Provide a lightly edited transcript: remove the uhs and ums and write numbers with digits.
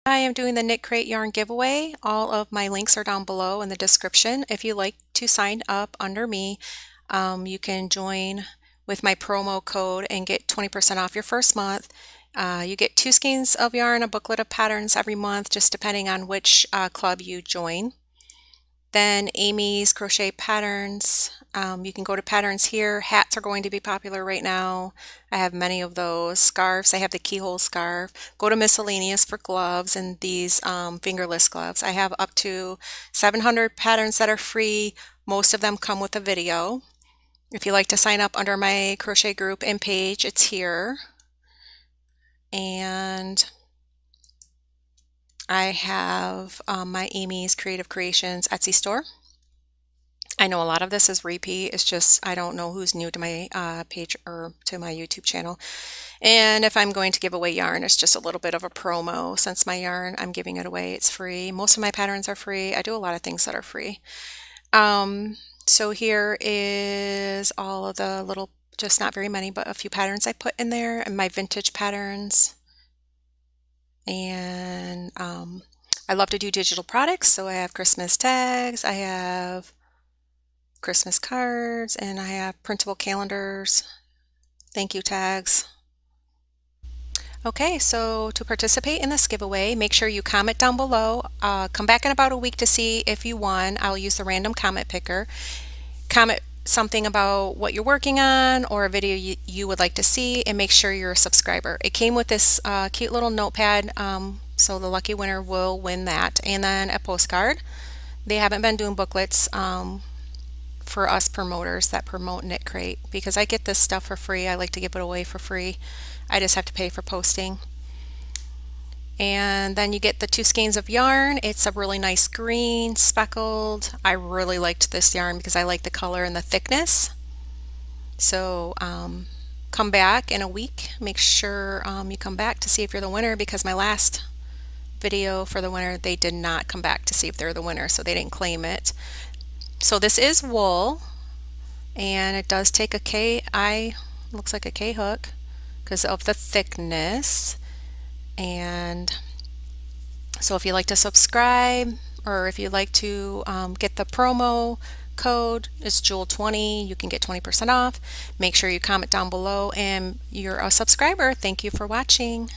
I am doing the Knit Crate Yarn giveaway. All of my links are down below in the description. If you'd like to sign up under me, you can join with my promo code and get 20% off your first month. You get 2 skeins of yarn, a booklet of patterns every month, just depending on which club you join. Then Amy's Crochet Patterns. You can go to patterns here. Hats are going to be popular right now. I have many of those. Scarves, I have the keyhole scarf. Go to miscellaneous for gloves and these fingerless gloves. I have up to 700 patterns that are free. Most of them come with a video. If you'd like to sign up under my crochet group and page, it's here. And I have my Amy's Creative Creations Etsy store. I know a lot of this is repeat. It's just I don't know who's new to my page or to my YouTube channel. And if I'm going to give away yarn, it's just a little bit of a promo. Since my yarn, I'm giving it away. It's free. Most of my patterns are free. I do a lot of things that are free. So here is all of the little, just not very many, but a few patterns I put in there, and my vintage patterns. And I love to do digital products, so I have Christmas tags, I have Christmas cards, and I have printable calendars, thank you tags. Okay, so to participate in this giveaway, make sure you comment down below. Come back in about a week to see if you won. I'll use the random comment picker. Comment something about what you're working on or a video you would like to see, and make sure you're a subscriber. It came with this cute little notepad, so the lucky winner will win that, and then a postcard. They haven't been doing booklets for us promoters that promote Knit Crate, because I get this stuff for free. I like to give it away for free. I just have to pay for posting. And then you get the 2 skeins of yarn. It's a really nice green, speckled. I really liked this yarn because I like the color and the thickness. So come back in a week. Make sure you come back to see if you're the winner, because my last video for the winner, they did not come back to see if they're the winner, so they didn't claim it. So this is wool, and it does take a looks like a K hook because of the thickness. And so if you'd like to subscribe, or if you'd like to get the promo code, it's Jewel20, you can get 20% off. Make sure you comment down below and you're a subscriber. Thank you for watching.